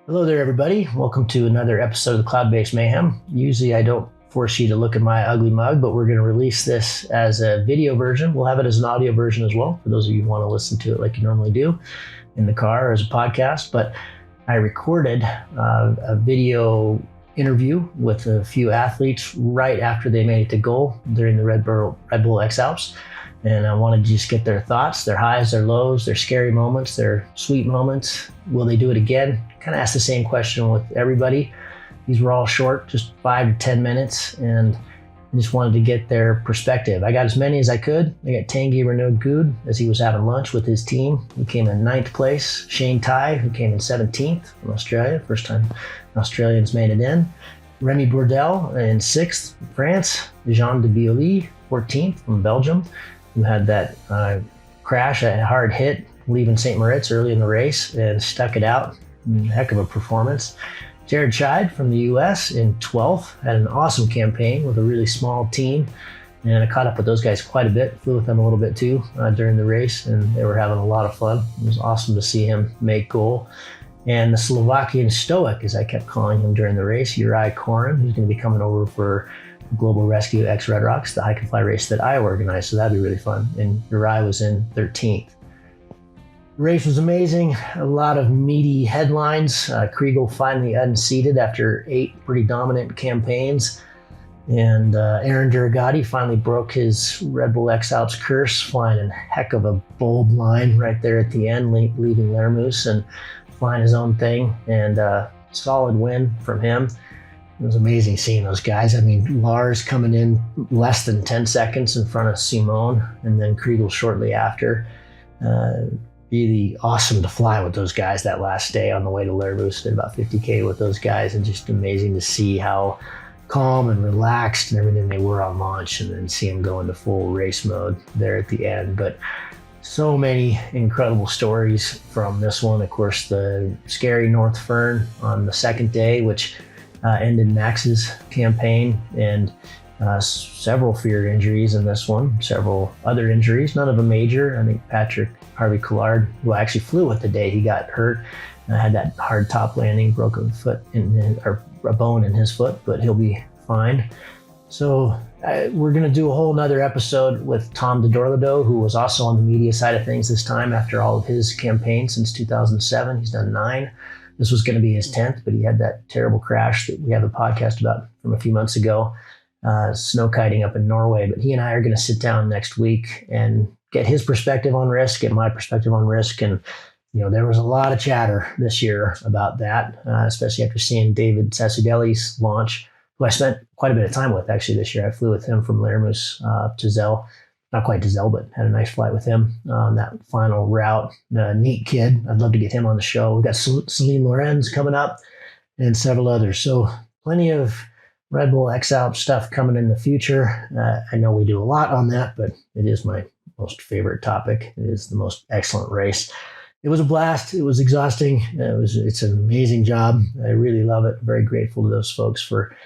Hello there, everybody. Welcome to another episode of the Cloud-Based Mayhem. Usually I don't force you to look at my ugly mug, but we're going to release this as a video version. We'll have it as an audio version as well, for those of you who want to listen to it like you normally do in the car or as a podcast. But I recorded a video interview with a few athletes right after they made it to goal during the Red Bull X-Alps. And I wanted to just get their thoughts, their highs, their lows, their scary moments, their sweet moments. Will they do it again? Kind of asked the same question with everybody. These were all short, just 5 to 10 minutes, and I just wanted to get their perspective. I got as many as I could. I got Tanguy Renoud-Goud as he was having lunch with his team. He came in 9th place. Shane Tighe, who came in 17th from Australia, first time Australians made it in. Rémi Bourdelle in 6th from France. Jean de Biolley, 14th from Belgium, who had that crash, a hard hit, leaving St. Moritz early in the race and stuck it out. Heck of a performance. Juraj Scheid from the US in 12th, had an awesome campaign with a really small team. And I caught up with those guys quite a bit, flew with them a little bit too during the race, and they were having a lot of fun. It was awesome to see him make goal. And the Slovakian Stoic, as I kept calling him during the race, Juraj Koreñ, who's going to be coming over for Global Rescue X Red Rocks, the hike and fly race that I organized, so that'd be really fun. And Juraj was in 13th. The race was amazing, a lot of meaty headlines. Kriegel finally unseated after 8 pretty dominant campaigns. And Aaron Duragati finally broke his Red Bull X-Alps curse, flying a heck of a bold line right there at the end, leaving Lermoos and flying his own thing. And solid win from him. It was amazing seeing those guys. I mean, Lars coming in less than 10 seconds in front of Simone, and then Kriegel shortly after. Really awesome to fly with those guys that last day on the way to Lermoos. Did about 50K with those guys, and just amazing to see how calm and relaxed and everything they were on launch, and then see them go into full race mode there at the end. But so many incredible stories from this one. Of course, the scary North Fern on the second day, which ended Max's campaign, and several fear injuries in this one, several other injuries, none of them major. I think Patrick Harvey Collard, who I actually flew with the day he got hurt, had that hard top landing, broke a foot or a bone in his foot, but he'll be fine. So we're going to do a whole nother episode with Tom de Dorlado, who was also on the media side of things this time after all of his campaigns since 2007. He's done 9. This was going to be his 10th, but he had that terrible crash that we have a podcast about from a few months ago, snow kiting up in Norway. But he and I are going to sit down next week and get his perspective on risk, get my perspective on risk. And, you know, there was a lot of chatter this year about that, especially after seeing David Sasudeli's launch, who I spent quite a bit of time with actually this year. I flew with him from Lermoos up to Zell. Not quite to Zell, but had a nice flight with him on that final route. Neat kid. I'd love to get him on the show. We've got Celine Lorenz coming up and several others. So plenty of Red Bull X-Alps stuff coming in the future. I know we do a lot on that, but it is my most favorite topic. It is the most excellent race. It was a blast. It was exhausting. It's an amazing job. I really love it. Very grateful to those folks for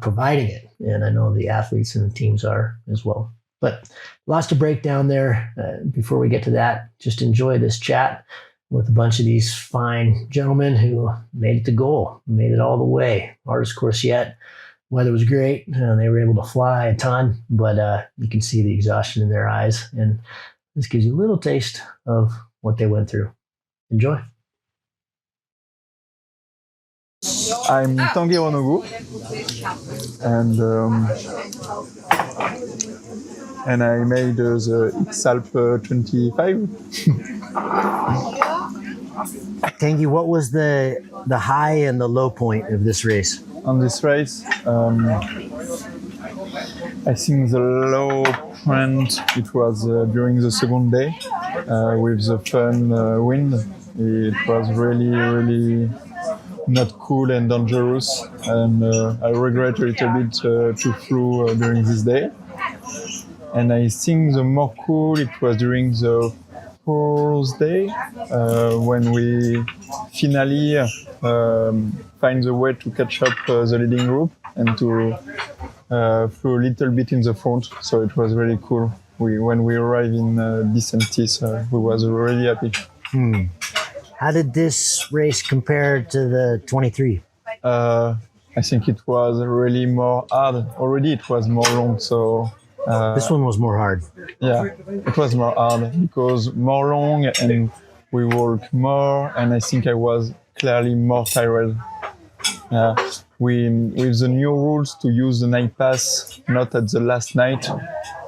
providing it. And I know the athletes and the teams are as well. But lots to break down there. Before we get to that, just enjoy this chat with a bunch of these fine gentlemen who made it to goal, made it all the way. Hardest course yet. Weather was great. They were able to fly a ton, but you can see the exhaustion in their eyes. And this gives you a little taste of what they went through. Enjoy. I'm Tanguy Renoud-Goud, and I made the XAlps 25. Tanguy, what was the high and the low point of this race? On this race, I think the low point, it was during the second day with the fun wind. It was really, really not cool and dangerous, and I regret a little bit to flew during this day. And I think the more cool it was during the fourth day when we finally find the way to catch up the leading group and to flew a little bit in the front. So it was really cool. When we arrived in Decentis, we was really happy. How did this race compare to the 23? I think it was really more hard. Already it was more long, so This one was more hard. yeah, it was more hard because more long and we work more, and I think I was clearly more tired. Yeah, with the new rules to use the night pass, not at the last night,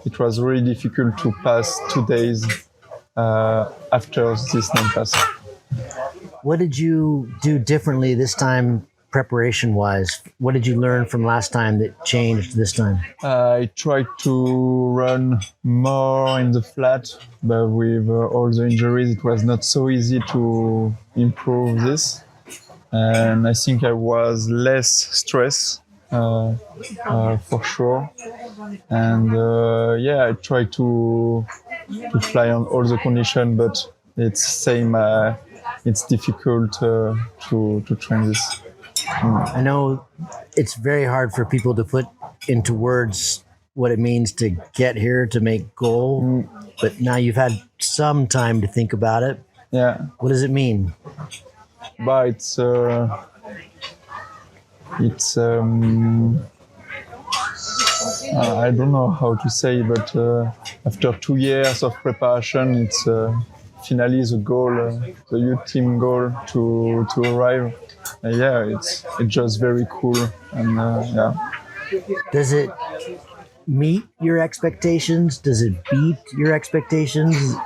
it was really difficult to pass 2 days after this night pass. What did you do differently this time, preparation-wise? What did you learn from last time that changed this time? I tried to run more in the flat, but with all the injuries, it was not so easy to improve this. And I think I was less stressed, for sure. And yeah, I tried to fly on all the conditions, but it's same. It's difficult to train this. I know it's very hard for people to put into words what it means to get here, to make goal, but now you've had some time to think about it. Yeah. What does it mean? But I don't know how to say, but after 2 years of preparation, it's finally the goal, the youth team goal to arrive. Yeah, it's just very cool, and yeah. Does it meet your expectations? Does it beat your expectations?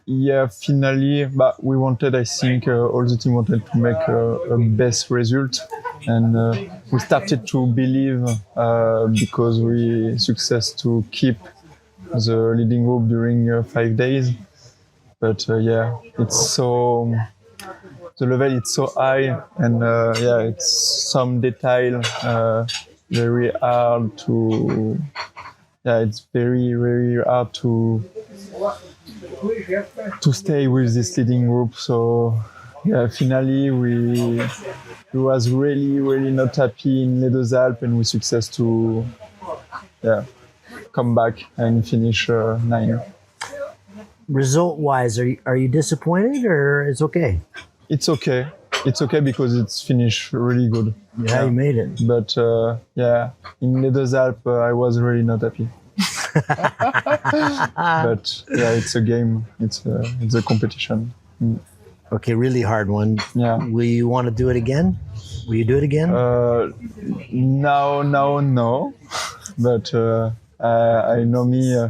Yeah, finally, but we wanted, I think, all the team wanted to make a best result, and we started to believe because we success to keep the leading group during 5 days. But yeah, it's so the level is so high, and yeah, it's some detail very hard to. Yeah, it's very hard to stay with this leading group. So yeah, finally we was really not happy in Les Deux Alpes, and we success to come back and finish 9. Result-wise, are you disappointed, or it's okay? It's okay. It's okay because it's finished really good. Yeah, you made it. But yeah, in Les Deux Alpes, I was really not happy. But yeah, it's a game. It's a competition. Okay, really hard one. Yeah. Will you want to do it again? Will you do it again? Now, no. But I know me.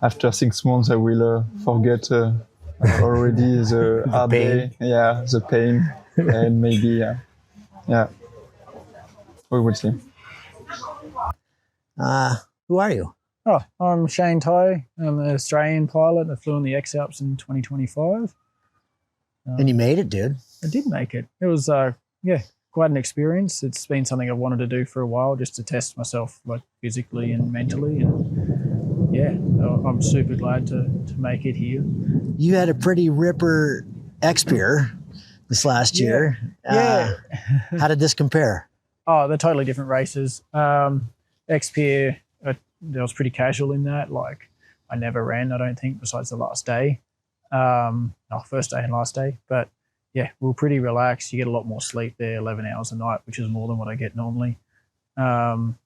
After 6 months, I will forget already the hard day. Yeah, the pain, and maybe yeah. We will see. Who are you? Oh, I'm Shane Tighe. I'm an Australian pilot. I flew in the XAlps in 2025. And you made it, dude. I did make it. It was, quite an experience. It's been something I've wanted to do for a while, just to test myself, like physically and mentally. And yeah, I'm super glad to make it here. You had a pretty ripper X-Pier this last year. Yeah. How did this compare? Oh, they're totally different races. X-Pier, I was pretty casual in that. Like, I never ran, I don't think, besides the last day. First day and last day. But yeah, we were pretty relaxed. You get a lot more sleep there, 11 hours a night, which is more than what I get normally.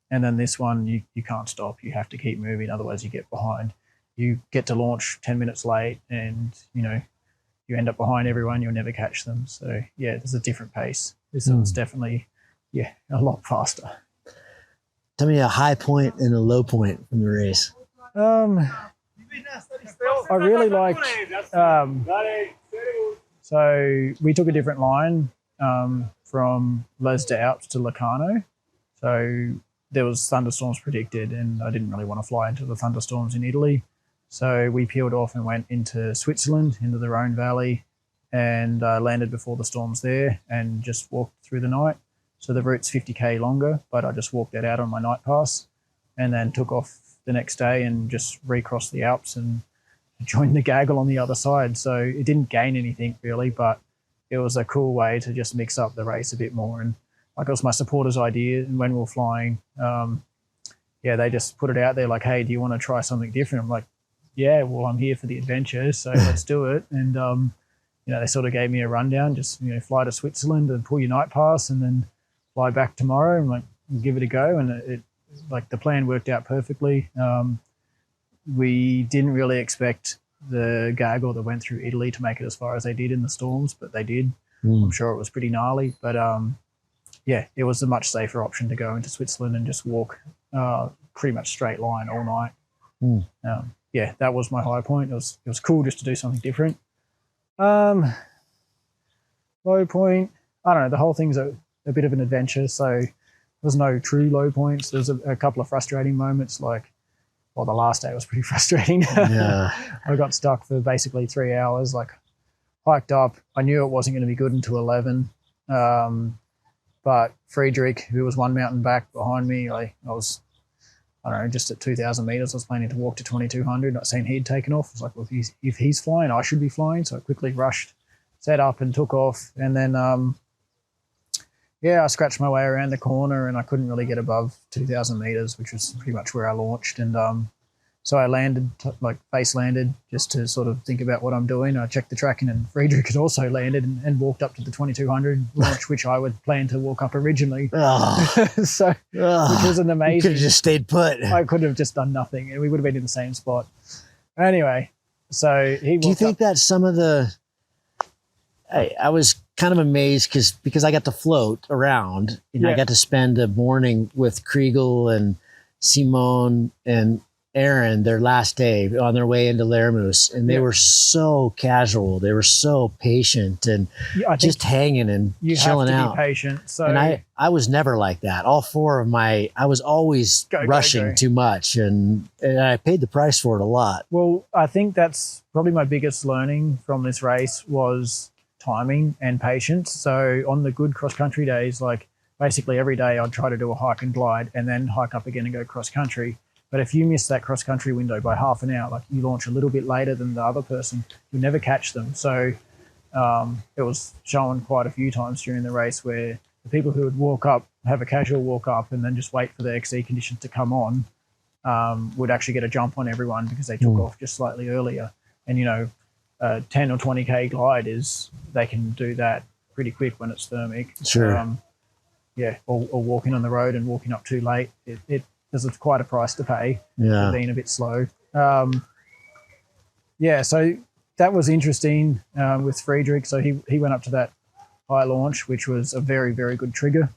And then this one, you can't stop. You have to keep moving, otherwise you get behind. You get to launch 10 minutes late, and you end up behind everyone. You'll never catch them. So yeah, there's a different pace. This one's definitely, a lot faster. Tell me a high point and a low point from the race. I really liked. So we took a different line from Les Deux Alpes to Locarno. So there was thunderstorms predicted, and I didn't really want to fly into the thunderstorms in Italy. So we peeled off and went into Switzerland, into the Rhone Valley, and landed before the storms there, and just walked through the night. So the route's 50k longer, but I just walked that out on my night pass, and then took off the next day and just recrossed the Alps and joined the gaggle on the other side. So it didn't gain anything really, but it was a cool way to just mix up the race a bit more. And like, it was my supporters' idea, and when we were flying, they just put it out there like, hey, do you want to try something different? I'm like, yeah, well, I'm here for the adventure, so let's do it. And they sort of gave me a rundown, just, fly to Switzerland and pull your night pass and then fly back tomorrow and give it a go. And it the plan worked out perfectly. We didn't really expect the gaggle that went through Italy to make it as far as they did in the storms, but they did. I'm sure it was pretty gnarly, but it was a much safer option to go into Switzerland and just walk pretty much straight line all night. That was my high point. It was cool just to do something different. Low point, I don't know, the whole thing's a bit of an adventure, so there's no true low points. There's a couple of frustrating moments, the last day was pretty frustrating. Yeah. I got stuck for basically 3 hours, hiked up. I knew it wasn't going to be good until 11. But Friedrich, who was one mountain back behind me, I was, I don't know, just at 2,000 meters. I was planning to walk to 2,200. I seen he'd taken off. I was like, well, if he's flying, I should be flying. So I quickly rushed, set up and took off. And then, I scratched my way around the corner and I couldn't really get above 2,000 meters, which was pretty much where I launched. And so I landed, base landed, just to sort of think about what I'm doing. I checked the tracking and Friedrich had also landed and walked up to the 2,200 launch, which I would plan to walk up originally. Which was an amazing. You could have just stayed put. I could have just done nothing and we would have been in the same spot. Anyway, so he walked Do you think up. that some of the, I was kind of amazed because I got to float around and I got to spend a morning with Kriegel and Simone and Aaron their last day on their way into Lermoos, and they were so casual. They were so patient and just hanging and chilling out. You have to be patient. So, and I was never like that. All four of I was always rushing too much, and I paid the price for it a lot. Well, I think that's probably my biggest learning from this race was timing and patience. So on the good cross-country days, basically every day I'd try to do a hike and glide and then hike up again and go cross-country. But if you miss that cross-country window by half an hour, you launch a little bit later than the other person, you'll never catch them. So it was shown quite a few times during the race where the people who would walk up, have a casual walk up and then just wait for the XC conditions to come on, would actually get a jump on everyone because they took off just slightly earlier. And, 10 or 20K glide they can do that pretty quick when it's thermic. Sure. Or walking on the road and walking up too late. There's quite a price to pay for being a bit slow. So that was interesting with Friedrich. So he went up to that high launch, which was a very, very good trigger.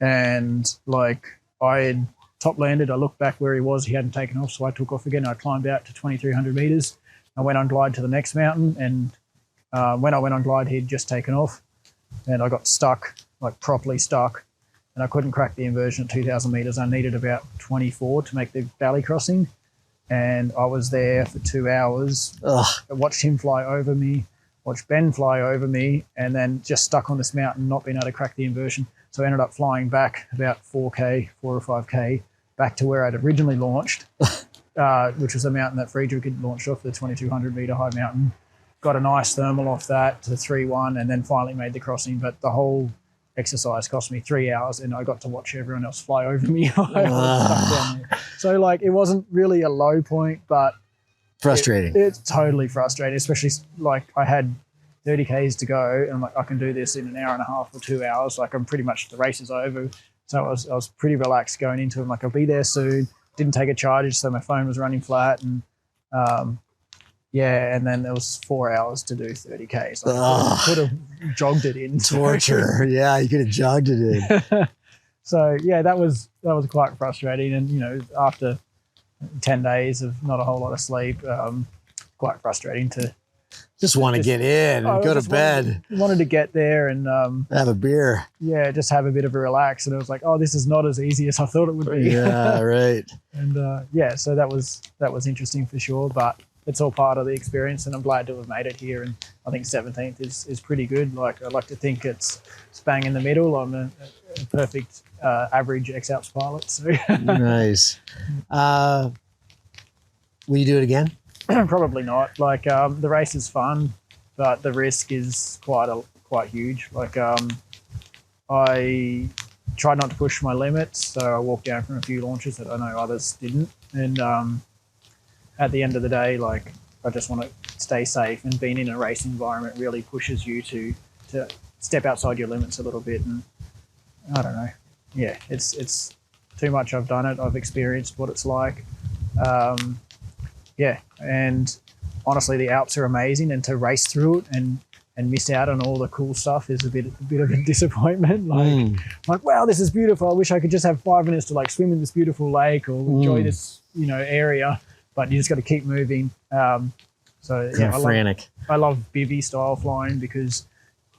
And I had top landed, I looked back where he was, he hadn't taken off. So I took off again. I climbed out to 2,300 meters. I went on glide to the next mountain. And when I went on glide, he'd just taken off and I got stuck, properly stuck. And I couldn't crack the inversion at 2,000 meters. I needed about 24 to make the valley crossing. And I was there for 2 hours. I watched him fly over me, watched Ben fly over me, and then just stuck on this mountain, not being able to crack the inversion. So I ended up flying back about 4 or 5K, back to where I'd originally launched, which was a mountain that Friedrich had launched off, the 2,200 meter high mountain. Got a nice thermal off that to 3-1 and then finally made the crossing. But the whole exercise cost me 3 hours and I got to watch everyone else fly over me. I was stuck down there. So it wasn't really a low point, but frustrating. It's totally frustrating, especially I had 30 Ks to go and I can do this in an hour and a half or 2 hours. I'm pretty much, the race is over. So I was pretty relaxed going into it. I'll be there soon. Didn't take a charge, so my phone was running flat and and then there was 4 hours to do 30 Ks. Could have jogged it in. Torture. Yeah, you could have jogged it in. So that was quite frustrating. And after 10 days of not a whole lot of sleep, quite frustrating to just want to get in and go to bed. Wanted to get there and have a beer. Yeah, just have a bit of a relax. And it was this is not as easy as I thought it would be. Yeah, right. And so that was interesting for sure. But it's all part of the experience, and I'm glad to have made it here. And I think 17th is pretty good. I like to think it's bang in the middle. I'm a perfect average XAlps pilot. So nice. Will you do it again? Probably not. The race is fun, but the risk is quite huge. I tried not to push my limits, so I walked down from a few launches that I know others didn't. And at the end of the day, I just want to stay safe, and being in a race environment really pushes you to step outside your limits a little bit. And I don't know. Yeah, it's too much. I've done it. I've experienced what it's like. Yeah, and honestly, the Alps are amazing, and to race through it and miss out on all the cool stuff is a bit of a disappointment. Like, wow, this is beautiful. I wish I could just have 5 minutes to like swim in this beautiful lake or enjoy this, area. But you just got to keep moving. So yeah, I love bivvy style flying, because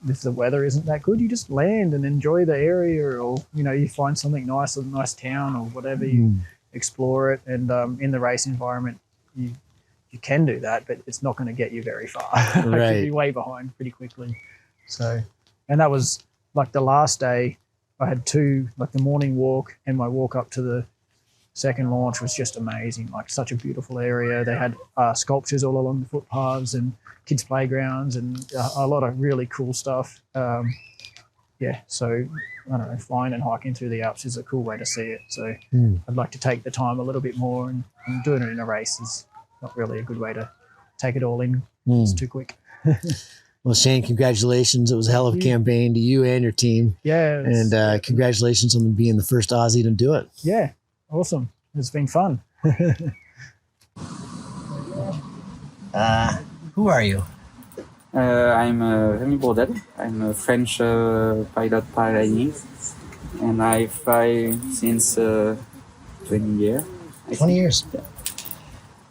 if the weather isn't that good, you just land and enjoy the area, or you find something nice, a nice town or whatever, you explore it. And in the race environment, you can do that, but it's not going to get you very far. Right. You'll be way behind pretty quickly. So, and that was like the last day. I had 2, like the morning walk and my walk up to the second launch was just amazing. Like, such a beautiful area. They had sculptures all along the footpaths and kids' playgrounds and a lot of really cool stuff. Yeah, so I don't know, flying and hiking through the Alps is a cool way to see it. So I'd like to take the time a little bit more, and doing it in a race is not really a good way to take it all in. It's too quick. Well, Shane, congratulations. It was a hell of a campaign to you and your team. Yeah. And congratulations on being the first Aussie to do it. Yeah, awesome. It's been fun. Who are you? I'm Rémi Bourdelle. I'm a French pilot paragliding, and I fly since 20 years. 20 years. Yeah.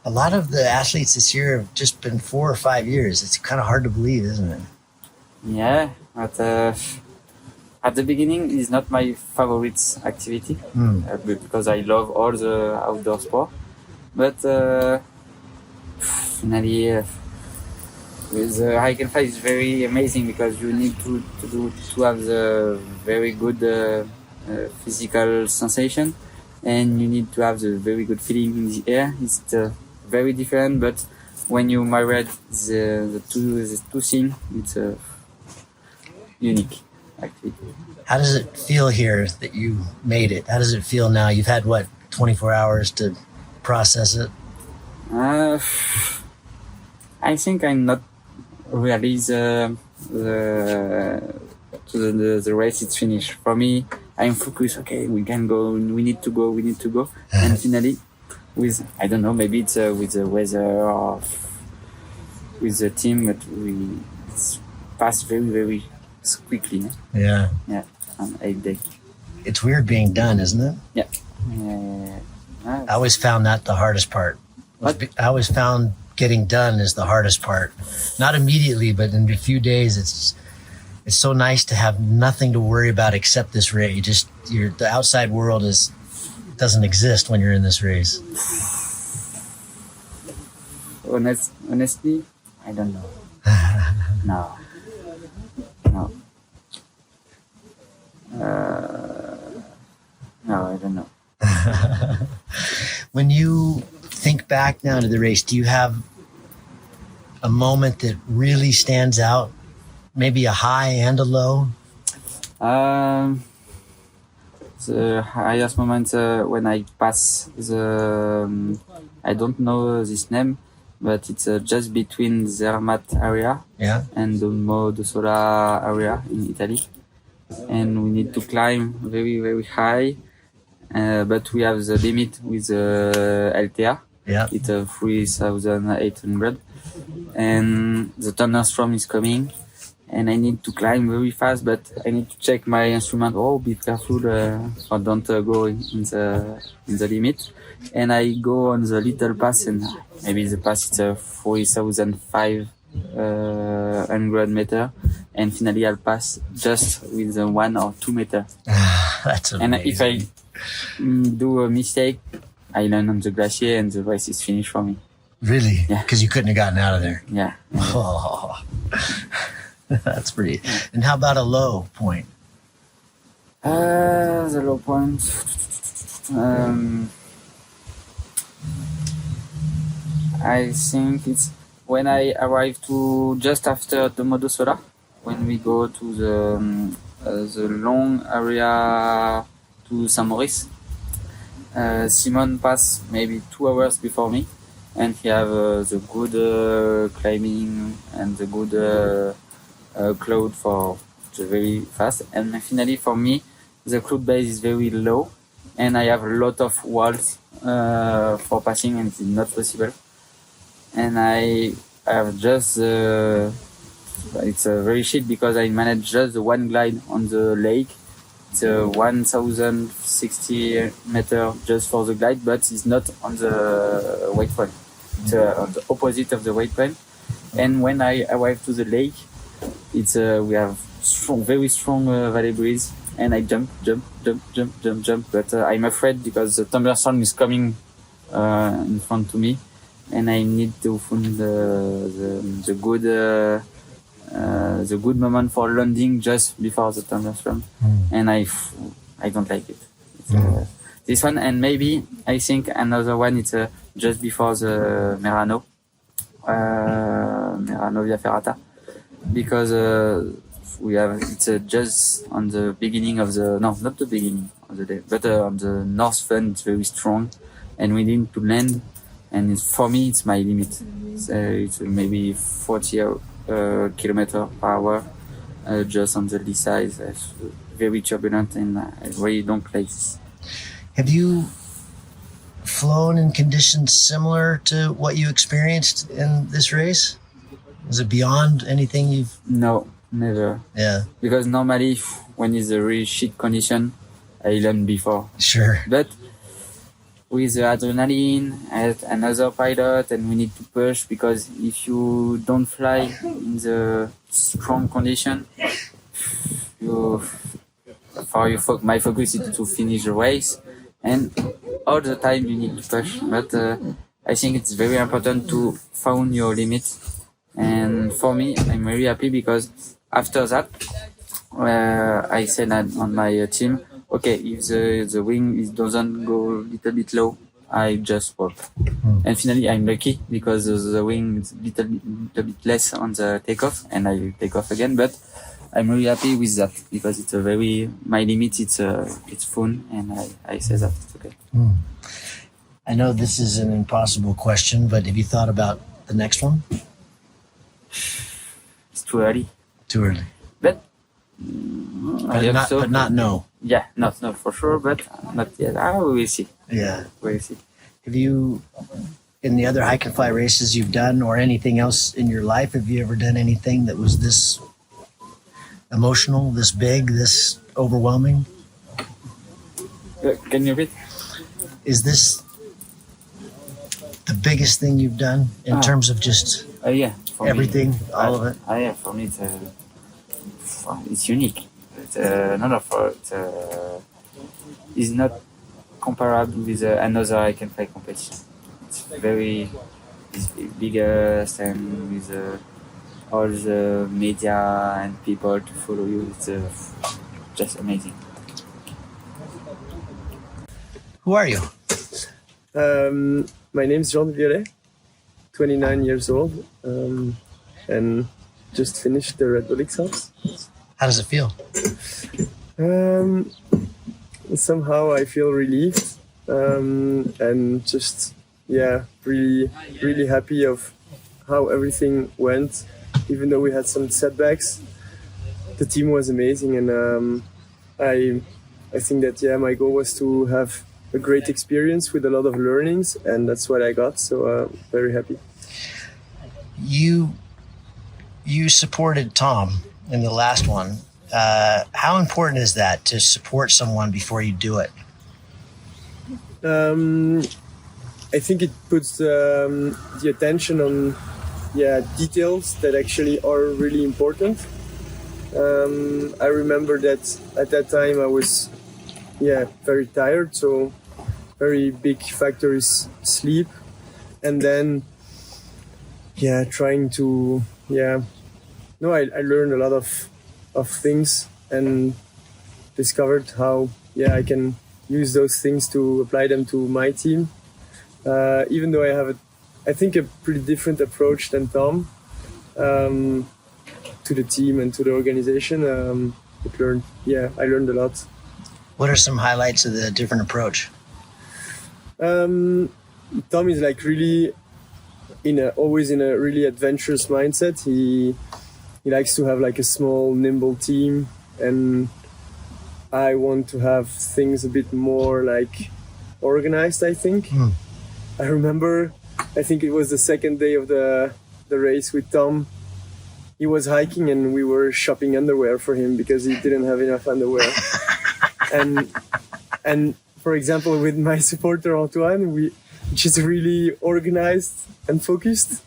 A lot of the athletes this year have just been 4 or 5 years. It's kind of hard to believe, isn't it? Yeah, but at the beginning, it's not my favorite activity because I love all the outdoor sport. But finally, with hike and fly, it's very amazing because you need to have the very good physical sensation, and you need to have the very good feeling in the air. It's very different, but when you marry the two things, it's a unique activity. How does it feel here that you made it? How does it feel now? You've had, 24 hours to process it? I think I'm not really the race is finished. For me, I'm focused. Okay, we can go. We need to go. And finally, with I don't know, maybe it's with the weather or with the team, but it's passed very, very quickly. Yeah. Yeah, on 8 days. It's weird being done, isn't it? Yeah. I always found that the hardest part. I always found getting done is the hardest part. Not immediately, but in a few days, it's so nice to have nothing to worry about except this race. The outside world doesn't exist when you're in this race. Honestly, I don't know. No. No, I don't know. When you think back now to the race, do you have a moment that really stands out? Maybe a high and a low? The highest moment when I pass I don't know this name, but it's just between Zermatt area and the Modosola area in Italy. And we need to climb very, very high, but we have the limit with LTA. Yeah. It's 3,800, and the thunderstorm is coming, and I need to climb very fast, but I need to check my instrument. Oh, be careful, or don't go in the limit. And I go on the little pass, and maybe the pass is 4,500 meters, and finally I'll pass just with 1 or 2 meters. That's amazing. And if I do a mistake, I land on the glacier and the race is finished for me. Really? Yeah. Because you couldn't have gotten out of there. Yeah. Oh, that's pretty. And how about a low point? The low point. I think it's when I arrive to just after the Modosola, when we go to the long area to Saint Maurice. Simon passed maybe 2 hours before me, and he have the good climbing and the good cloud for the very fast. And finally, for me, the cloud base is very low, and I have a lot of walls for passing, and it's not possible. And I have just it's very shit because I managed just the one glide on the lake. It's 1,060 meter just for the glide, but it's not on the weight point. It's on the opposite of the weight point. And when I arrive to the lake, it's we have very strong valley breeze, and I jump. But I'm afraid because the thunderstorm is coming in front to me, and I need to find the good moment for landing just before the thunderstorm, and I don't like it. This one, and maybe I think another one. It's just before the Merano Via Ferrata, because we have it's just on the beginning of the not the beginning of the day, but on the north front. It's very strong, and we need to land. And for me, it's my limit. It's maybe 40 kilometer per hour, just on the lee side. It's very turbulent, and I really don't like this. Have you flown in conditions similar to what you experienced in this race? Is it beyond anything you've... No, never. Yeah. Because normally, when it's a really shit condition, I learned before. Sure. But with the adrenaline and another pilot, and we need to push, because if you don't fly in the strong condition, my focus is to finish the race, and all the time you need to push. But I think it's very important to find your limit. And for me, I'm very happy because after that, I said that on my team, okay, if the wing doesn't go a little bit low, I just walk. And finally, I'm lucky because the wing is a little bit less on the takeoff, and I take off again. But I'm really happy with that because it's my limit. It's fun, and I say that it's okay. I know this is an impossible question, but have you thought about the next one? It's too early. Too early. But not no. Yeah, not for sure, but not yet. We will see. Yeah. We will see. Have you, in the other hike and fly races you've done, or anything else in your life, have you ever done anything that was this emotional, this big, this overwhelming? Can you repeat? Is this the biggest thing you've done in terms of just everything, all of it? Yeah, for me it's unique. It's it's not comparable with another I can fly competition. It's biggest, and with all the media and people to follow you. It's just amazing. Who are you? My name is Biolley, 29 years old, and just finished the Red Bull X-Alps. How does it feel? Somehow I feel relieved, and just really happy of how everything went. Even though we had some setbacks, the team was amazing, and I think that my goal was to have a great experience with a lot of learnings, and that's what I got. So very happy. You supported Tom in the last one. How important is that to support someone before you do it? I think it puts the attention on details that actually are really important. I remember that at that time I was very tired, so very big factor is sleep, and then trying to I learned a lot of things and discovered how I can use those things to apply them to my team, even though I have I think a pretty different approach than Tom to the team and to the organization. I learned a lot. What are some highlights of the different approach? Tom is like really always in a really adventurous mindset. He likes to have like a small, nimble team, and I want to have things a bit more like organized, I think. I remember, I think it was the second day of the race with Tom. He was hiking and we were shopping underwear for him because he didn't have enough underwear. and for example, with my supporter Antoine, which is really organized and focused,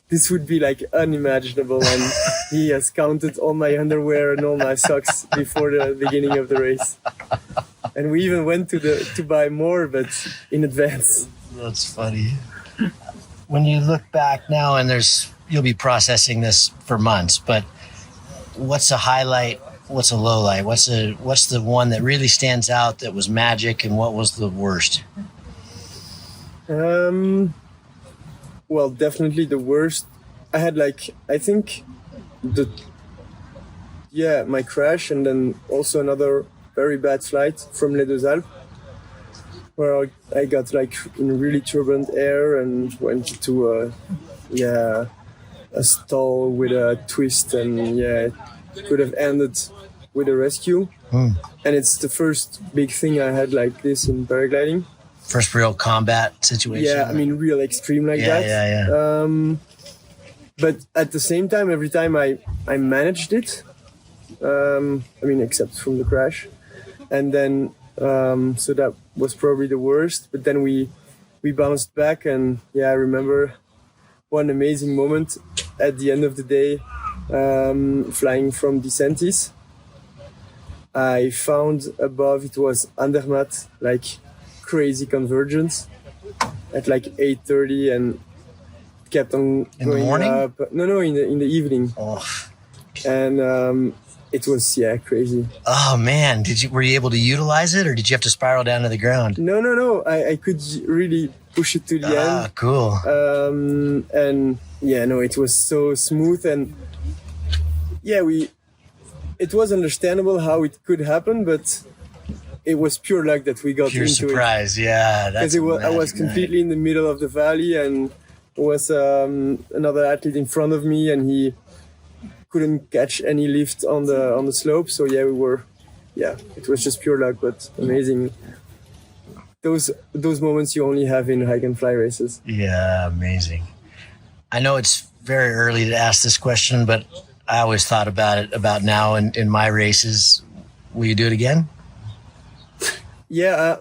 this would be like unimaginable. And he has counted all my underwear and all my socks before the beginning of the race. And we even went to buy more, but in advance. That's funny. When you look back now, and you'll be processing this for months, but what's a highlight? What's a low light? What's the one that really stands out that was magic, and what was the worst? Well, definitely the worst. I had my crash, and then also another very bad flight from Les Deux-Alpes, where I got like in really turbulent air and went to a stall with a twist, and it could have ended with a rescue. And it's the first big thing I had like this in paragliding. First real combat situation? Yeah, I mean, real extreme like that. Yeah. But at the same time, every time I managed it, except from the crash. And then, so that was probably the worst. But then we bounced back, and I remember one amazing moment at the end of the day, flying from Dicentis. I found above, it was Andermatt, like crazy convergence at like 8:30, and kept on in going the morning? up. No, in the evening. Oh. And it was crazy. Oh man, were you able to utilize it, or did you have to spiral down to the ground? No. I could really push it to the end. Ah, cool. It was so smooth, and it was understandable how it could happen, but it was pure luck that we got Pure into surprise, yeah. Because I was completely in the middle of the valley, and there was another athlete in front of me, and he couldn't catch any lift on the slope. So it was just pure luck, but amazing. Those moments you only have in hike and fly races. Yeah, amazing. I know it's very early to ask this question, but I always thought about now in my races. Will you do it again? Yeah,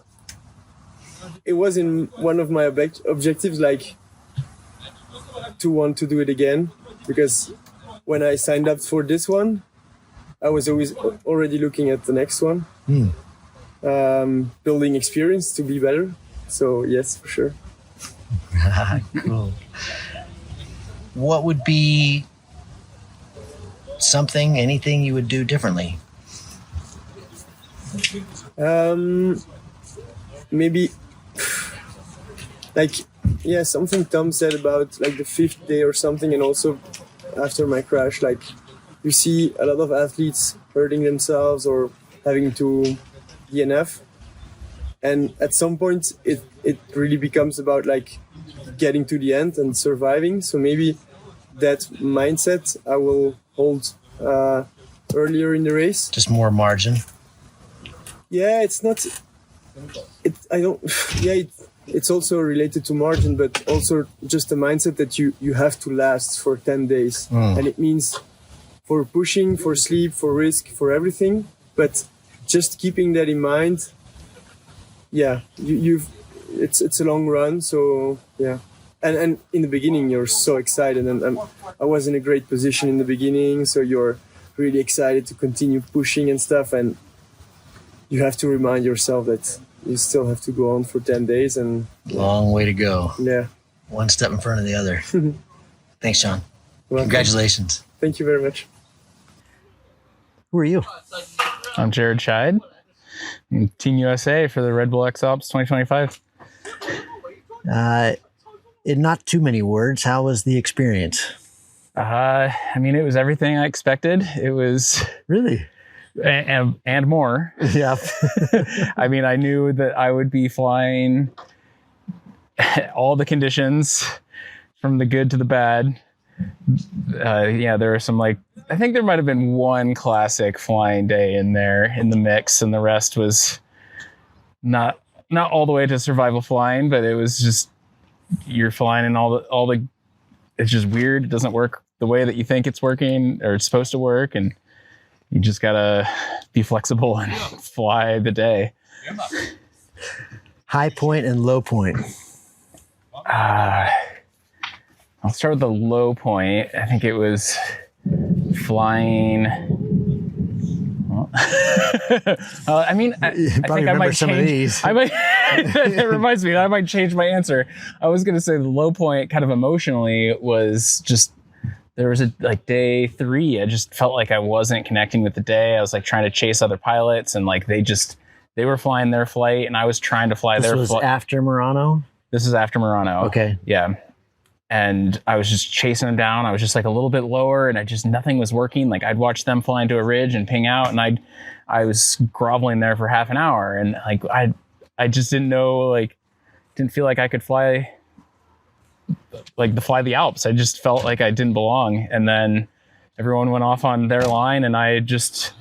it was in one of my objectives, like to want to do it again, because when I signed up for this one, I was already looking at the next one, building experience to be better. So yes, for sure. Cool. What would be anything you would do differently? Maybe something Tom said about like the 5th day or something, and also after my crash, like you see a lot of athletes hurting themselves or having to DNF, and at some point it really becomes about like getting to the end and surviving. So maybe that mindset I will hold earlier in the race. Just more margin. Yeah, it's not. It's also related to margin, but also just the mindset that you have to last for 10 days, and it means for pushing, for sleep, for risk, for everything. But just keeping that in mind. Yeah, it's a long run, so yeah. And in the beginning, you're so excited, and I was in a great position in the beginning, so you're really excited to continue pushing and stuff, and you have to remind yourself that you still have to go on for 10 days. And long way to go. Yeah. One step in front of the other. Thanks, Sean. Well, congratulations. Thank you very much. Who are you? I'm Juraj Scheid, Team USA for the Red Bull X-Alps 2025. In not too many words, how was the experience? It was everything I expected. It was really, and more. Yeah. I knew that I would be flying all the conditions from the good to the bad. Yeah, there were some I think there might have been one classic flying day in there in the mix, and the rest was not all the way to survival flying, but it was just you're flying and all the it's just weird. It doesn't work the way that you think it's working or it's supposed to work, and you just gotta be flexible and fly the day. High point and low point. I'll start with the low point. I think it was flying. Well, I think I might some change. Of these. I might. That reminds me. I might change my answer. I was going to say the low point, kind of emotionally, was just there was a day 3. I just felt like I wasn't connecting with the day. I was trying to chase other pilots, and they were flying their flight, and I was trying to fly their flight. This was after Murano? This is after Murano. Okay. Yeah. And I was just chasing them down. I was just a little bit lower, and nothing was working. I'd watch them fly into a ridge and ping out, and I was groveling there for half an hour, and I just didn't know, didn't feel like I could fly the Alps. I just felt like I didn't belong. And then everyone went off on their line, and I just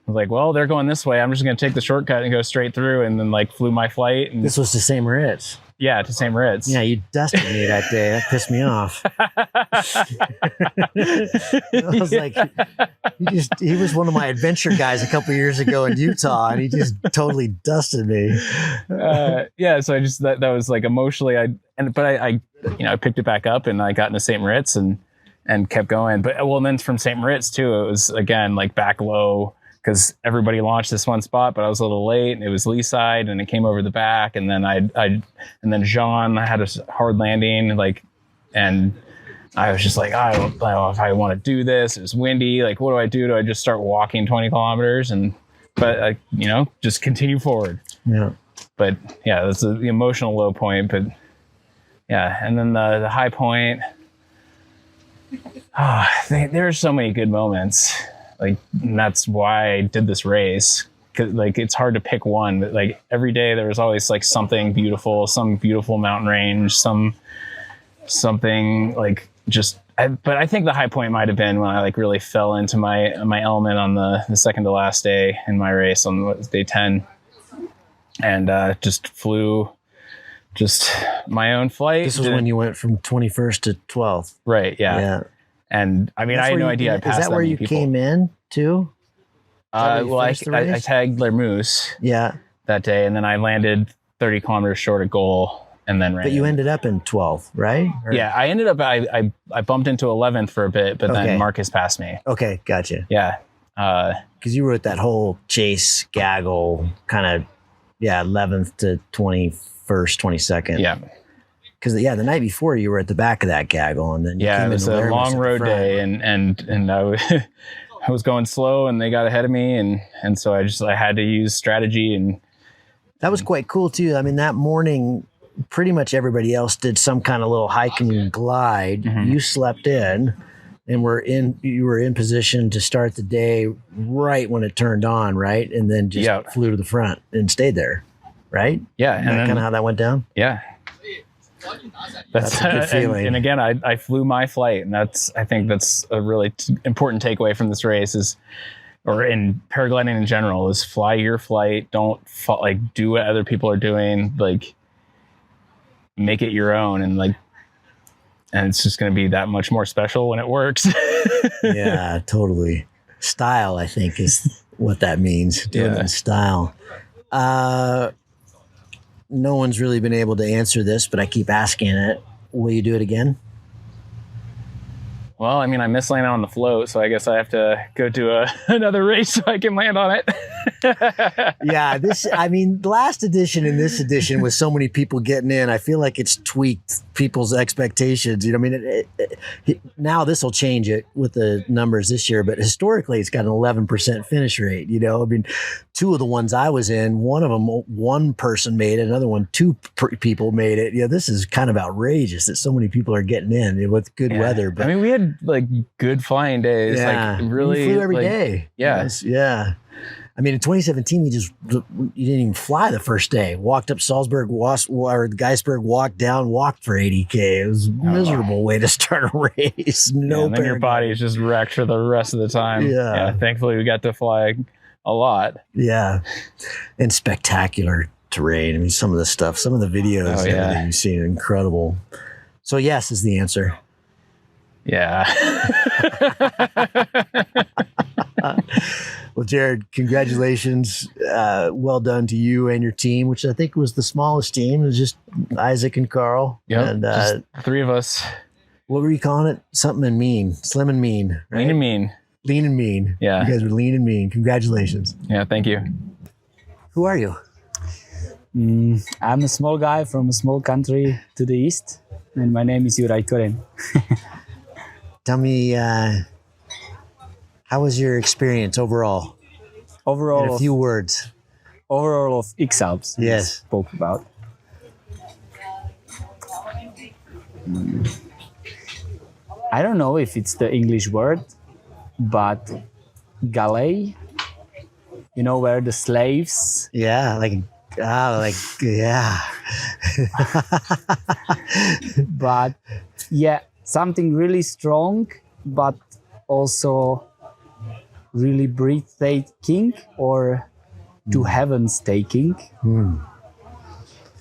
was well, they're going this way. I'm just going to take the shortcut and go straight through, and then flew my flight. And this was the same Ritz. Yeah, to St. Moritz. Yeah, you dusted me that day. That pissed me off. I was he was one of my adventure guys a couple years ago in Utah, and he just totally dusted me. Yeah, so I just that was emotionally, I picked it back up, and I got into St. Moritz and kept going. But then from St. Moritz too, it was again back low, because everybody launched this one spot, but I was a little late, and it was lee side, and it came over the back, and then and then Jean had a hard landing, and I was just I don't know if I want to do this. It was windy. What do I do? Do I just start walking 20 kilometers but just continue forward? Yeah. But yeah, that's the emotional low point. But yeah, and then the high point. There are so many good moments. And that's why I did this race. Cause it's hard to pick one, but every day there was always something beautiful, some beautiful mountain range, something but I think the high point might've been when I really fell into my element on the second to last day in my race on day 10, and just flew my own flight. This was when you went from 21st to 12th. Right. Yeah. Yeah. And I had no idea I passed. Is that where you came in too? I tagged Lermouse that day, and then I landed 30 kilometers short of goal, and then ran. But you ended up in 12th, right? Yeah, I ended up, I bumped into 11th for a bit, but then Marcus passed me. Okay, gotcha. Yeah. Because you wrote that whole chase gaggle kind of, 11th to 21st, 22nd. Yeah. Because the night before you were at the back of that gaggle, and then it was a long road day, and I was going slow, and they got ahead of me, and so I had to use strategy, and that was quite cool too. I mean, that morning, pretty much everybody else did some kind of little hike and glide. Mm-hmm. You slept in, and you were in position to start the day right when it turned on, right, and then just flew to the front and stayed there, right? Yeah, and kind of how that went down. Yeah. That's a good feeling. And again, I flew my flight, and I think that's a really important takeaway from this race or in paragliding in general, is fly your flight. Don't do what other people are doing. Make it your own, and it's just going to be that much more special when it works. Yeah, totally. Style, I think, is what that means. Doing it in style. No one's really been able to answer this, but I keep asking it. Will you do it again? Well, I missed landing on the float, so I guess I have to go do another race so I can land on it. Yeah, the last edition and this edition with so many people getting in, I feel like it's tweaked people's expectations. Now this will change it with the numbers this year, but historically it's got an 11% finish rate. Two of the ones I was in, one of them, one person made it, another one, two people made it. This is kind of outrageous that so many people are getting in with good weather. But we had good flying days. Really you flew every day. Yeah. Yes, yeah. I mean, in 2017, you didn't even fly the first day. Walked up Salzburg, or Geisberg, walked down, walked for 80K. It was a miserable way to start a race. No, and then your body is just wrecked for the rest of the time. Yeah. Thankfully, we got to fly a lot. Yeah, and spectacular terrain. I mean, some of the stuff, some of the videos that you've seen are incredible. So yes is the answer. Yeah. Well, Jared, congratulations. Well done to you and your team, which I think was the smallest team. It was just Isaac and Carl. Yep, And just 3 of us. what were you calling it? Something and mean. Slim and mean. Right? Lean and mean. Lean and mean. Yeah. You guys were lean and mean. Congratulations. Yeah, thank you. Who are you? I'm a small guy from a small country to the east, and my name is Juraj Koreñ. Tell me, how was your experience overall? In a few words. Overall of XAlps. Yes. Spoke about. I don't know if it's the English word, but galley. You know where the slaves. Yeah, yeah. But yeah, something really strong, but also really breathtaking or to heavens taking.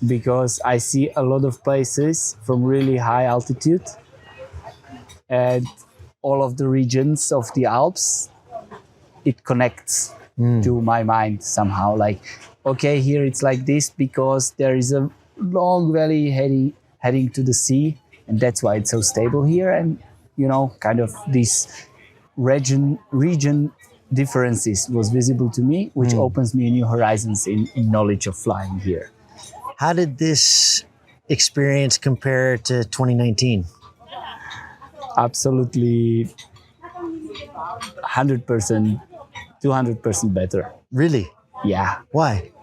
Because I see a lot of places from really high altitude and all of the regions of the Alps, it connects to my mind somehow. Like, okay, here it's like this because there is a long valley heading to the sea, and that's why it's so stable here. And you know, kind of this region differences was visible to me, which opens me new horizons in knowledge of flying here. How did this experience compare to 2019? Absolutely 100%, 200% better. Really? Yeah. Why?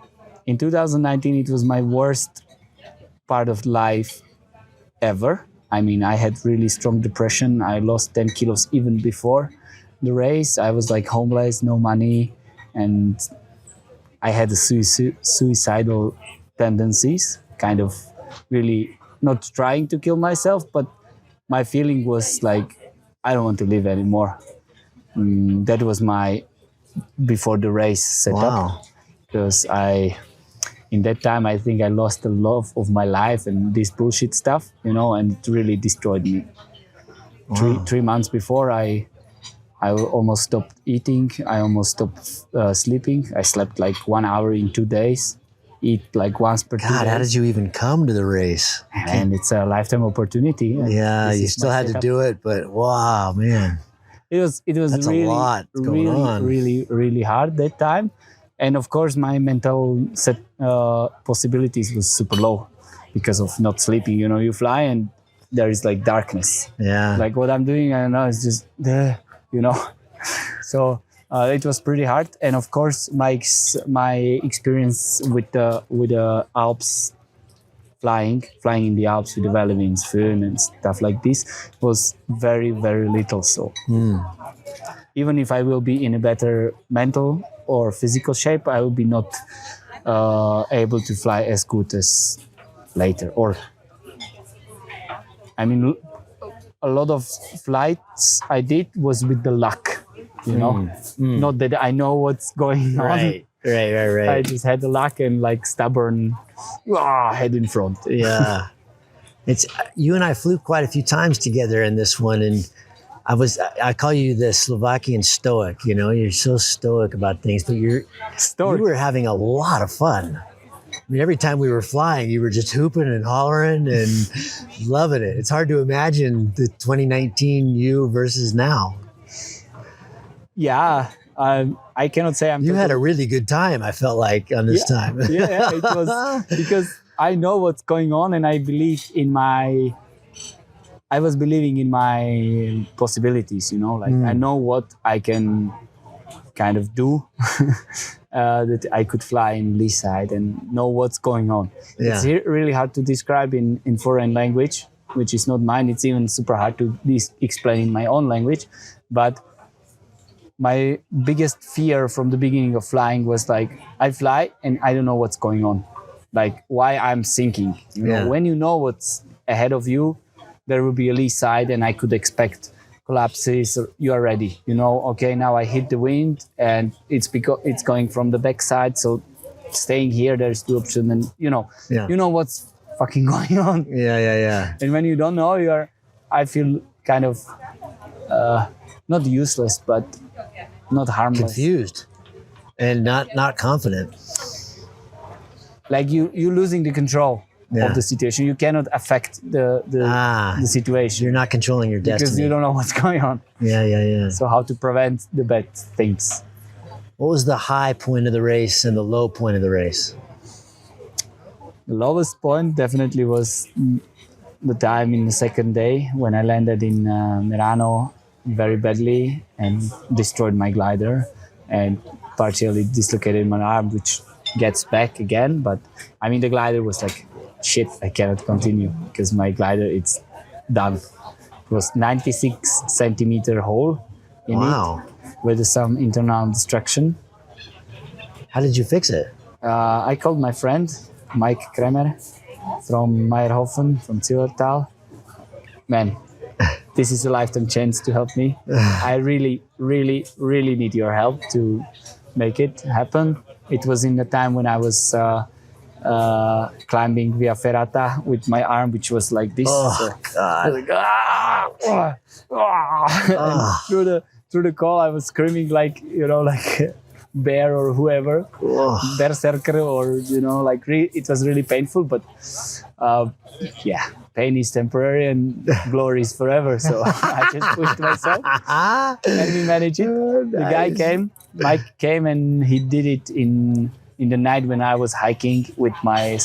In 2019, it was my worst part of life ever. I mean, I had really strong depression. I lost 10 kilos even before the race. I was like homeless, no money, and I had a suicidal tendencies, kind of really not trying to kill myself, but my feeling was like, I don't want to live anymore. That was my before the race setup. Because in that time, I think I lost the love of my life and this bullshit stuff, you know, and it really destroyed me. Wow. 3 months before, I almost stopped eating. I almost stopped sleeping. I slept like 1 hour in 2 days, eat like once per 2 days. God, how did you even come to the race? And it's a lifetime opportunity. Yeah, you still had to do it, but wow, man. It was That's really, a lot going on. really hard that time. And of course, my mental possibilities was super low because of not sleeping. You know, you fly and there is like darkness. Yeah. Like what I'm doing, I don't know, it's just there, you know. So it was pretty hard. And of course, my experience with the Alps, flying in the Alps with the valley winds, föhn and stuff like this was very, very little. So even if I will be in a better mental or physical shape, I will be not able to fly as good as later. Or, I mean, a lot of flights I did was with the luck, you know, not that I know what's going on. Right. I just had the luck and like stubborn head in front. Yeah. It's you and I flew quite a few times together in this one, and I call you the Slovakian stoic. You know, you're so stoic about things, but you were having a lot of fun. I mean, every time we were flying, you were just hooping and hollering and loving it. It's hard to imagine the 2019 you versus now. Yeah. I cannot say You had a really good time, I felt like, on this time. Yeah, it was because I know what's going on, and I was believing in my possibilities, you know, like I know what I can kind of do, that I could fly in Lee side and know what's going on. Yeah. It's really hard to describe in foreign language, which is not mine. It's even super hard to explain in my own language, but my biggest fear from the beginning of flying was like, I fly and I don't know what's going on. Like why I'm sinking. You know, when you know what's ahead of you, there will be a lee side and I could expect collapses. You are ready. You know, okay, now I hit the wind and it's because it's going from the backside. So staying here, there's two options, and you know what's fucking going on. Yeah. And when you don't know, I feel kind of not useless, but not harmless. Confused and not confident. Like you losing the control of the situation. You cannot affect the situation. You're not controlling your destiny. Because you don't know what's going on. Yeah. So how to prevent the bad things? What was the high point of the race and the low point of the race? The lowest point definitely was the time in the second day when I landed in Merano very badly and destroyed my glider and partially dislocated my arm, which gets back again. But I mean, the glider was like, shit, I cannot continue because my glider, it's done. It was 96 centimeter hole in it with some internal destruction. How did you fix it? I called my friend, Mike Kremer from Meyerhofen, from Zillertal. Man, this is a lifetime chance to help me. I really, really, really need your help to make it happen. It was in the time when I was climbing Via Ferrata with my arm, which was like this. God. And through the call, I was screaming like, like bear or whoever, berserker, or it was really painful. But pain is temporary and glory is forever. So I just pushed myself and we managed it. The guy came, Mike came, and he did it in the night when I was hiking with my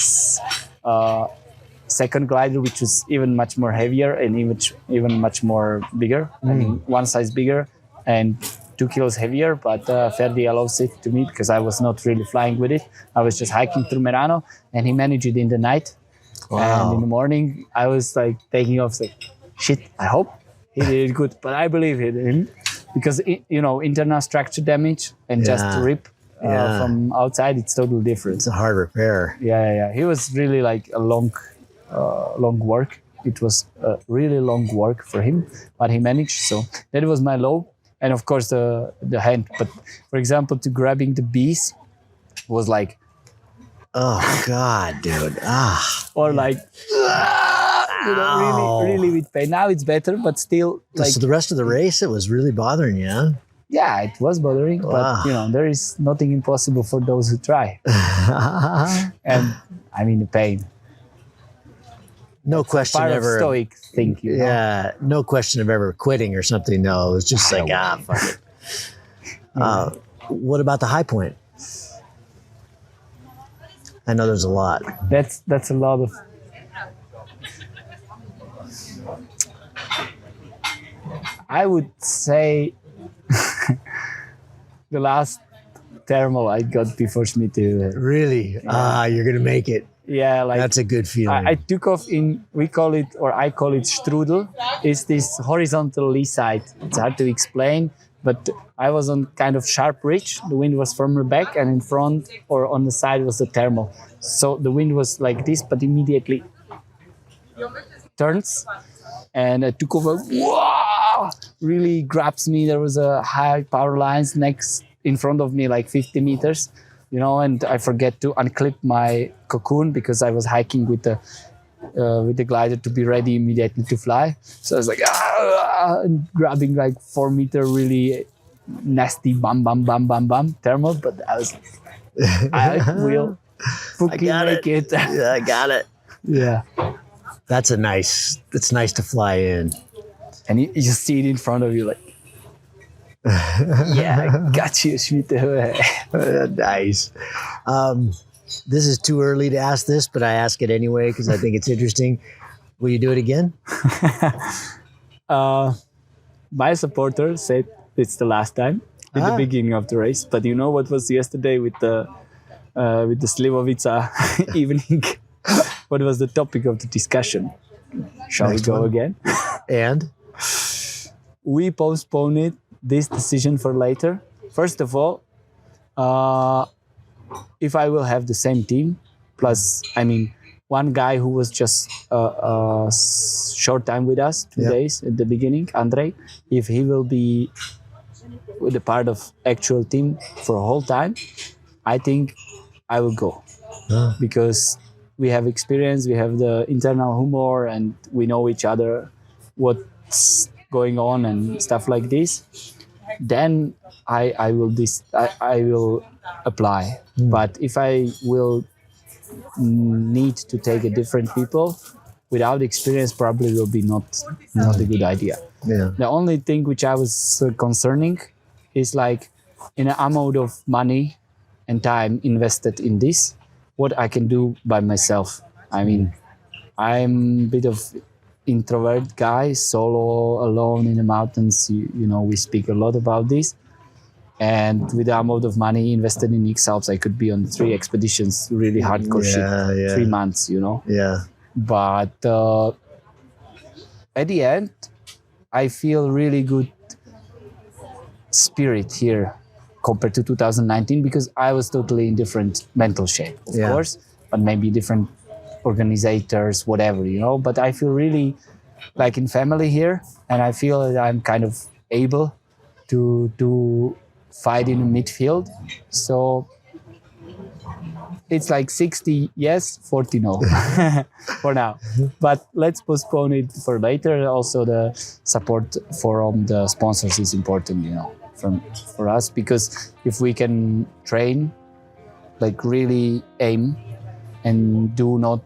second glider, which was even much more heavier and even much more bigger. I mean, one size bigger and 2 kilos heavier, but Ferdi allows it to me because I was not really flying with it. I was just hiking through Merano, and he managed it in the night. Wow. And in the morning, I was like taking off, like, shit, I hope he did it good, but I believe he didn't, because internal structure damage and just rip from outside, it's totally different. It's a hard repair. Yeah. He was really like a long work. It was a really long work for him, but he managed. So that was my low. And of course the hand. But for example, to grabbing the bees was like, oh God, dude. Or like, really with pain. Now it's better, but still. Like, so the rest of the race, it was really bothering you, huh? Yeah, it was bothering, but there is nothing impossible for those who try. And I mean the pain. No question part ever. Of stoic thing, Yeah, no question of ever quitting or something. No, it was just like, fuck it. What about the high point? I know there's a lot. That's a lot of. I would say the last thermal I got before Schmidt. Really? You're gonna make it. Yeah, like that's a good feeling. I took off I call it strudel. It's this horizontal lee side. It's hard to explain, but I was on kind of sharp ridge. The wind was from the back, and in front or on the side was the thermal. So the wind was like this, but immediately turns, and I took over. Wow! Really grabs me. There was a high power lines next in front of me, like 50 meters. And I forget to unclip my cocoon because I was hiking with the glider to be ready immediately to fly. So I was like, and grabbing like 4 meter really nasty bam thermal. But I was, I will fucking make it. Yeah, I got it. Yeah. It's nice to fly in. And you just see it in front of you like, yeah, I got you, Schmidt. Nice. This is too early to ask this, but I ask it anyway because I think it's interesting. Will you do it again? My supporter said it's the last time in the beginning of the race. But you know what was yesterday with the Slivovica evening? What was the topic of the discussion? Shall we go again? And? We postponed it this decision for later. First of all, if I will have the same team, plus, I mean, one guy who was just a short time with us, 2 days at the beginning, Andrei, if he will be with a part of actual team for a whole time, I think I will go. Because we have experience, we have the internal humor, and we know each other, what's going on and stuff like this. Then I will apply. But if I will need to take a different people without experience, probably will be not a good idea. Yeah. The only thing which I was concerning is like in an amount of money and time invested in this, what I can do by myself. I mean, I'm a bit of introvert guy, solo, alone in the mountains. You know, we speak a lot about this. And with the amount of money invested in XAlps, I could be on 3 expeditions, really hardcore shit, 3 months, you know? Yeah. But at the end, I feel really good spirit here compared to 2019 because I was totally in different mental shape, of course, but maybe different organizers, whatever, you know? But I feel really like in family here, and I feel that I'm kind of able to fight in the midfield. So it's like 60 yes, 40 no for now. But let's postpone it for later. Also, the support from the sponsors is important, you know, for us, because if we can train, like really aim and do not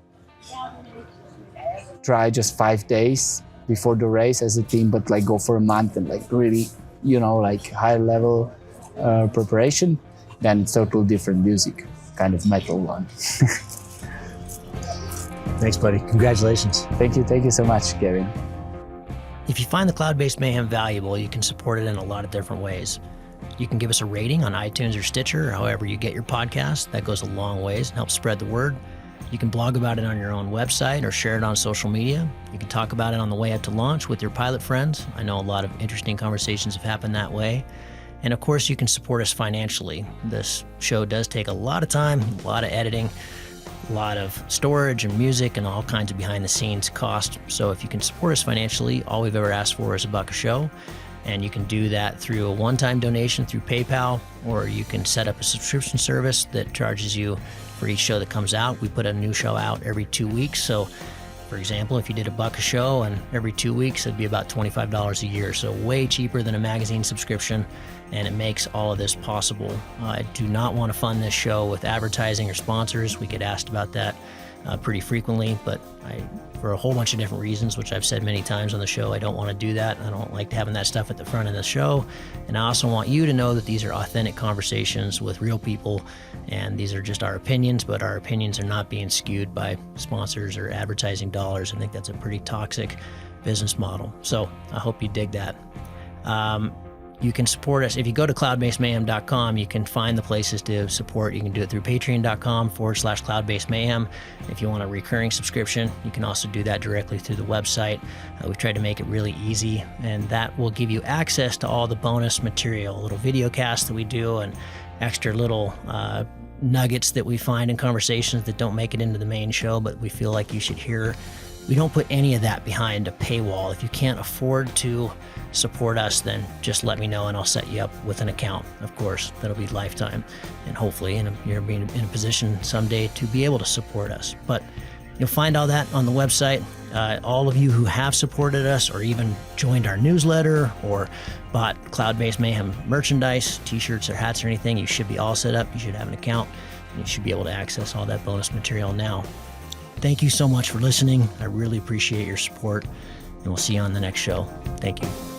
try just 5 days before the race as a team, but like go for a month and like really, you know, like high level preparation, then it's totally different music, kind of metal one. Thanks, buddy. Congratulations. Thank you so much, Kevin. If you find the Cloud-Based Mayhem valuable, you can support it in a lot of different ways. You can give us a rating on iTunes or Stitcher, or however you get your podcast. That goes a long ways and helps spread the word. You can blog about it on your own website or share it on social media. You can talk about it on the way up to launch with your pilot friends. I know a lot of interesting conversations have happened that way. And of course, you can support us financially. This show does take a lot of time, a lot of editing, a lot of storage and music and all kinds of behind the scenes cost. So if you can support us financially, all we've ever asked for is $1 a show. And you can do that through a one-time donation through PayPal, or you can set up a subscription service that charges you for each show that comes out. We put a new show out every 2 weeks. So for example, if you did $1 a show and every 2 weeks, it'd be about $25 a year. So way cheaper than a magazine subscription, and it makes all of this possible. I do not want to fund this show with advertising or sponsors. We get asked about that pretty frequently, but for a whole bunch of different reasons, which I've said many times on the show, I don't want to do that. I don't like having that stuff at the front of the show. And I also want you to know that these are authentic conversations with real people, and these are just our opinions, but our opinions are not being skewed by sponsors or advertising dollars. I think that's a pretty toxic business model. So I hope you dig that. You can support us. If you go to cloudbasedmayhem.com, you can find the places to support. You can do it through patreon.com/cloudbasedmayhem. If you want a recurring subscription, you can also do that directly through the website. We've tried to make it really easy, and that will give you access to all the bonus material, little video casts that we do and extra little nuggets that we find in conversations that don't make it into the main show, but we feel like you should hear. We don't put any of that behind a paywall. If you can't afford to support us, then just let me know and I'll set you up with an account. Of course, that'll be lifetime, and hopefully you're being in a position someday to be able to support us. But you'll find all that on the website. All of you who have supported us or even joined our newsletter or bought Cloud-Based Mayhem merchandise, t-shirts or hats or anything, you should be all set up. You should have an account, and you should be able to access all that bonus material now. Thank you so much for listening. I really appreciate your support, and we'll see you on the next show. Thank you.